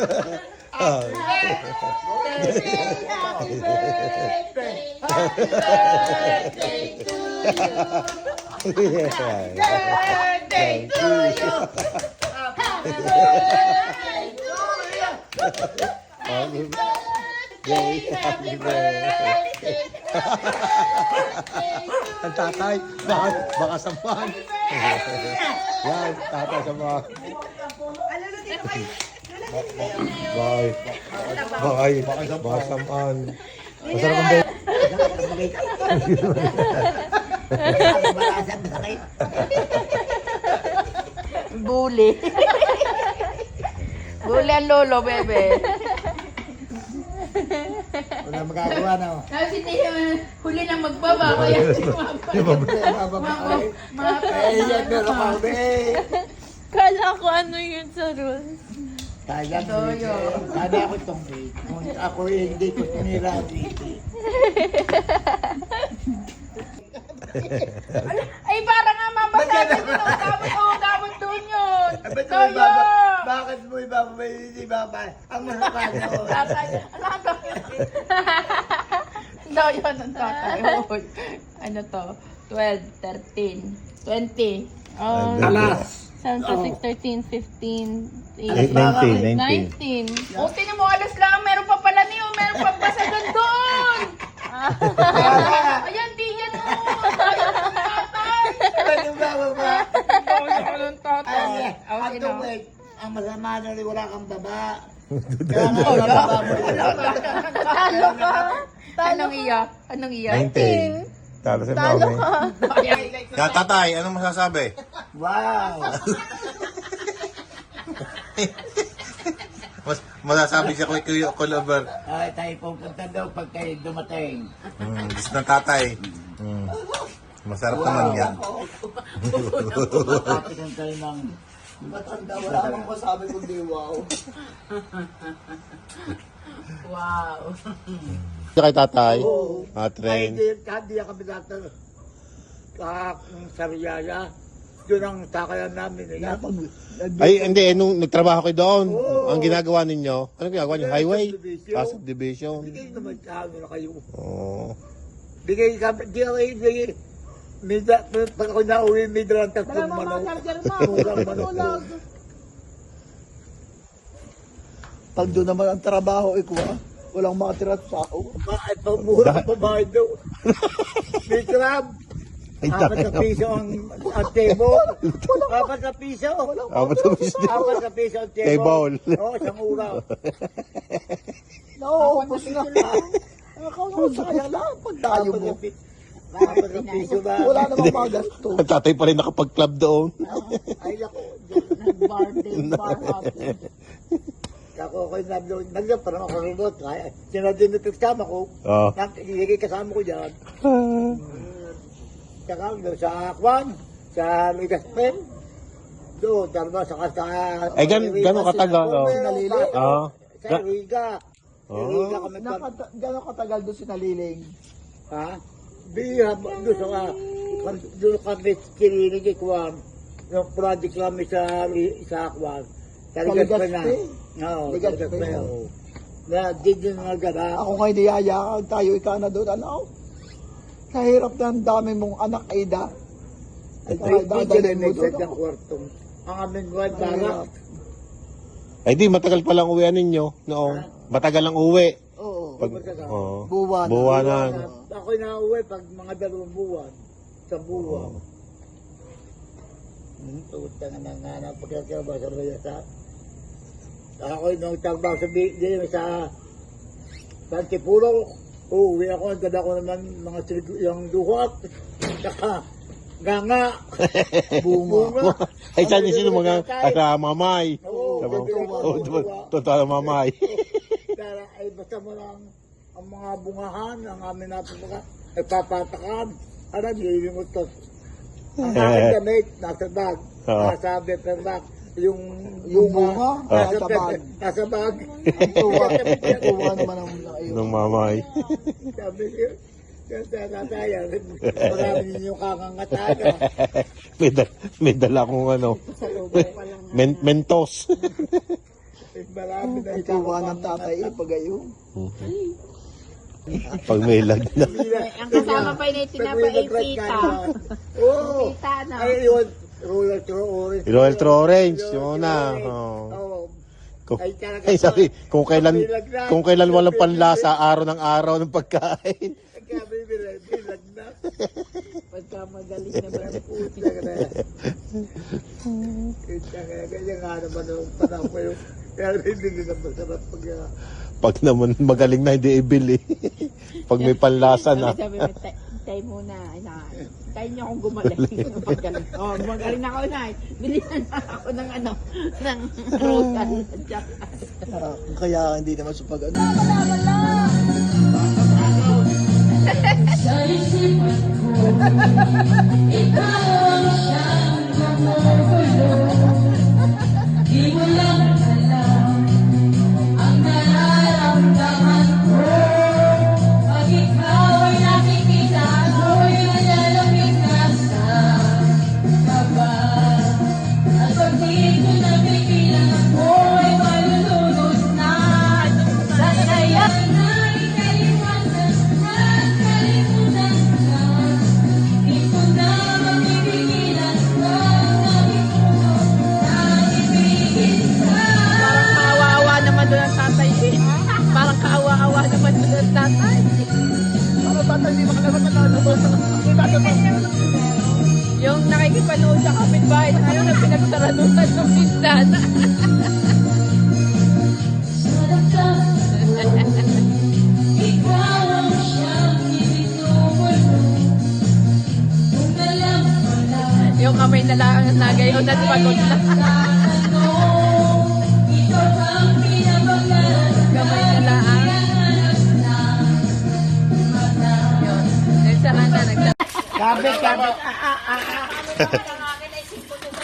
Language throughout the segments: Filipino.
Happy birthday to you. Happy birthday. Ang tatay, baka sampahan. Yan, tatay sampahan. Baka sampahan. Masarap ang bed. Bully. Bully ang lolo, bebe. Wala magagawa na. Tapos hindi huli lang magbaba, kaya Kala ko ano yun sa rules. Kaya sana ako itong break. Kung ako hindi ko sinira ang break. ay parang nga mabasabi ko gamit doon yun. Toyo! Bakit mo ibabay? Hindi babay. Ang masama na. Tatay, alaga yun. Toyo ng tatay. Hoy. Ano to? 12, 13, 20. Alas. 7 to 6, 13, 15, 19. 19. O, tinan mo, alas lang. Meron pa pala niyo. Meron pa basagan doon. Ayan, di yan o. Ayan ang tatay. Ano ba ba? Toyo ng tatay. Ang tuwid. Ang masama na rin wala kang baba. Kaya nga baba mo. Talo ka. Anong iya? Anong iya? 19. Talo si Mami. Kaya tatay, anong masasabi? Wow. Masasabi siya kay Kuya Colover. Ay, tayo pupunta daw pag kayo dumating. Gusto ng tatay. Masarap naman yan. Kapitang tayo ng matanda. Wala namang masabi kundi wow. Wow. Kay tatay. Ay, Train. hindi kami natin sa Riyaya. Doon ang takayan namin. Ay, hindi. Nung nagtrabaho kayo doon, ang ginagawa ninyo, ano ginagawa niyo? Highway? Subdivision. Bigay naman sa ano na kayo. Oo. Bigay kami. Bigay. Pag ako nauwi, may dalang tatlong manok. Murang manok. Pag doon naman ang trabaho, walang makatira sa tao. Bakit pa mura pa bahay doon? May crab. Apat na piso ang table. Apat na piso. Apat na piso. Apat na piso ang Table. Oo, isang uraw. Nauubos na. Akala ko sayang lang pag tayo mo. Apat na piso ba? Wala namang magasto. Ang tatay pa rin nakapag-club doon. Ay, ako. Bar hopping. Ako ko'y naglang parang ako remote. Sinadin na kasama ko. Oo. Hindi kasama ko dyan. Saka doon sa Akwan, sa Ligaspen. Doon, dalawa sa Ay, gano'ng katagal? Sa Riga. Riga kami pa. Gano'ng katagal doon sinaliling? Ha? Biha, doon kami kinilig Ikwan. Yung project kami sa Akwan. Sa Ligaspen na. Oo, Ligaspen. Na, di din nga gana. Ako ngayon niyayakag tayo, ika na doon. Ano? Kahirap na ang dami mong anak, Aida. Ay, dadalhin mo doon. ng kwartong. Ang aming buwan, barak. Ay di, matagal palang uwian ninyo noong. Matagal ang uwi. Oo. Buwanan. Buwanan. Ako'y nauwi pag mga 2 buwan. Sa buwan. Tutang na nga pagkakaba sa Rayasa. Ako'y nung trabaho sa Santipulo. Uwi ako, ang ganda ko naman yung duhot. Saka, ganga. Bunga. Ay, saan sino mga sa mamay? Oo, Totoo na mamay. Pero ay basta mo lang ang mga bungahan, ang amin natin ay papatakan. Ano, nilimot to. Ang aking damit, nasa bag. Nasa paper bag. Yung bunga, nasa nasa bag. Nasa bag. Ang tuwa naman ang iyo. Ng mamay. Sabi niyo, sa tataya, marami ninyong kakangataga. May dala kong ano. Mentos. Marami na Ang tuwa ng tatay pagayon. Pag may lag na. Ang kasama pa yun ay tinapa-ipita. Oo. Pita na. Ay, yun. Royal True Orange. Royal True Orange, yung una. Oh. Oo. Kung, Ay, talaga ay, sabi, kung kailan walang Bilag panlasa, araw ng araw ng pagkain. Kami bilag na. Pagka magaling naman ang puti. Ganyan nga naman ang panahon ko yung kaya hindi nila masarap pag Pag naman magaling na, hindi ibili. Pag may panlasa na. Sabi mo, tay muna. Tayo niyo akong gumaling. Paggaling. Oh, magaling na ako na. Bilihan na ako ng ng rotal. Kaya hindi naman sa pag Parang kaawa-awa naman doon ang tatay. Parang kaawa-awa naman doon ang tatay. Yung nakikipanood sa kapitbahay na ngayon na pinagsaradutan ng pintana. Yung kamay na lang ang nagayon at pagod na. Kamay na lang. Yun. Nagsara na, nagsara. kabit.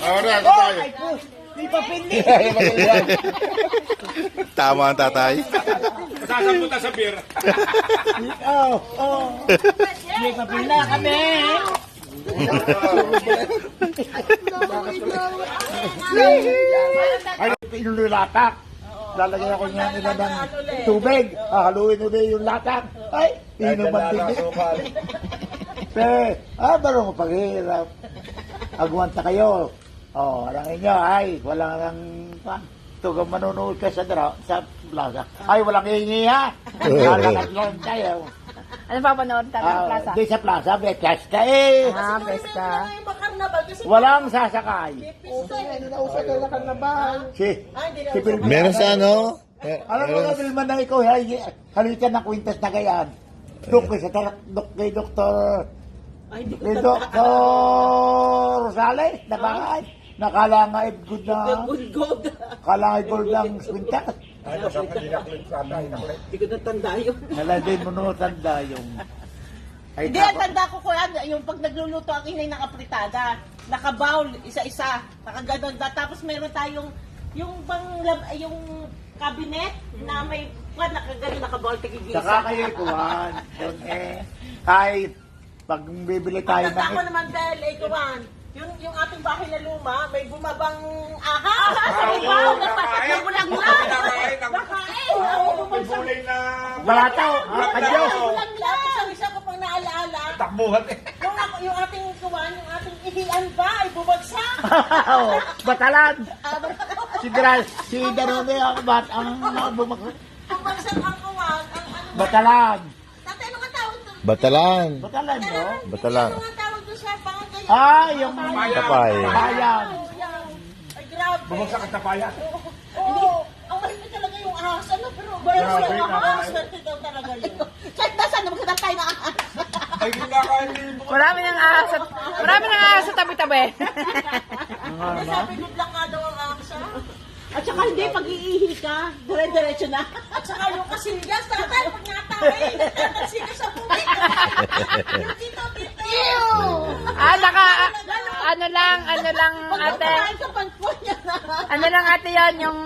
Ahora, ako tayo. Di pa pindi. Tama ang tatay. Sasampunta sa beer. Oo. Di pa pindi kami. Ay, pinululatak. Lalagyan ako niya nila ng tubig. Haluin ulit yung latak. Ay, inuman din. Barong paghirap. Agwanta kayo. Alam niyo, ay, walang nang tugang manunood ka sa plaza. Ay, walang hingi ha. Lalakad lang tayo. Ano pa panood tayo ng plaza? Di sa plaza, may pesta eh. Pesta. Walang sasakay. Si Bill. Meron sa ano? Alam mo na, Vilman, na ikaw, halikan ng kwintas na gayaan. Doon kay Dr. Rosales, na bakay. Nakala nga good na. Nakala nga gold ng kwintas. Hindi ko natanda yun. Naladin mo no, tanda yung... Ay, Hindi, ang tanda ko yung pag nagluluto ang inay ng apritada, nakabowl, isa-isa, nakaganon ba. Tapos meron tayong, yung cabinet na may, nakaganon, nakabowl, tigigisa. Saka kayo kuwan. Doon kahit pag bibili tayo Ang tanda ko ng... naman dahil, kuwan, yung ating bahay na luma, may bumabang ahas sa ibaw, nabulaglag. Nakain. Bulay na... Balataw, kadyos. Nabulaglag. Tapos isa ko pang naalaala, Takbuhan eh. yung ating kuwan, yung ating ihian ba ay bumagsak. Batalan. Si Danone ang bumakot. Bumagsak ang kuwan, ang ano. Batalan. Tatay, ano ka tawag doon? Batalan. Batalan, no? Batalan. Ano nga tawag doon sa pangatay? Yung Tapay. bayan. Ay, grabe. Bumagsak ang tapayan. Oo. Ang mahigit talaga yung ahas. Ano, pero bayan yung ahas. Swerte daw talaga yun. Kahit nasa, nabagkatan tayo ng ahas. Ay, kinakain din. Marami ng ahas sa tabi-tabi. Sabi, good luck nga daw ang ahas. At saka hindi, pag-iihi ka, dire-diretso na. At saka yung kasilgas, tatay, pag natawin, nagsigas sa bumig. Yung tito. Ano lang, ate. Ano lang, ate, yan, yung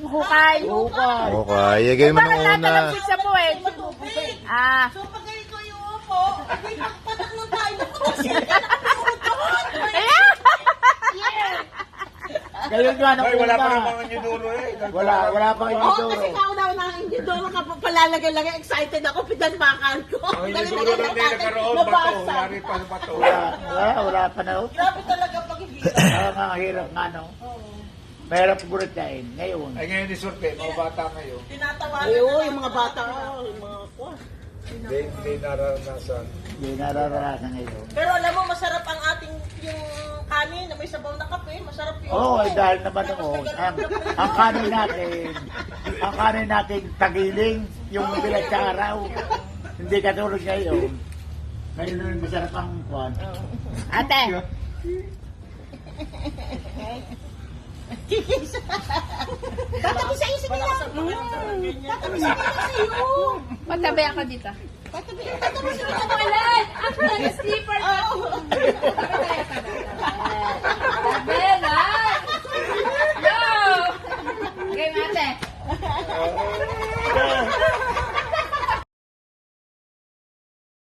hukay. Okay, igay mo Bakit nung lahat una. ng pizza po eh? Matubig. Ah, So pag ikaw yung upo, hindi pagpatak ng tayo, naku, masilga na Ngayon nga, Ay, wala pa nauna. ng mga Nidoro eh. Wala pa yung Oo, Nidoro. kasi kauna-una ang Indidoro ka pa palalagay-lagay. Excited ako, pinanbakan ko. Ang Nidoro lang din nagkaroon, bato. Nabasa. Lari pa ng bato. Wala pa na. Grabe talaga pag-ibig. Ang hirap nga, no? Mahirap guritain. Ngayon. Ay, ngayon isurte, mga bata ngayon. Tinatawanan na yung mga bata. Yung mga kwan. Hindi nararanasan. Hindi nararanasan ngayon. Pero alam mo, masarap ang ating yung kanin na may sabaw na kape. Masarap yun. Oo, dahil naman noon, ang kanin natin tagiling, yung bilat sa araw. Hindi katulad ngayon. Ngayon nun, masarap ang kwan. Ate, Tatabi sa iyo, sige lang. Tatabi sa iyo. patabi ako dito. Tatabi sa iyo. Walan! Ako lang yung sleeper ko. Tabi na! Go! Game ate.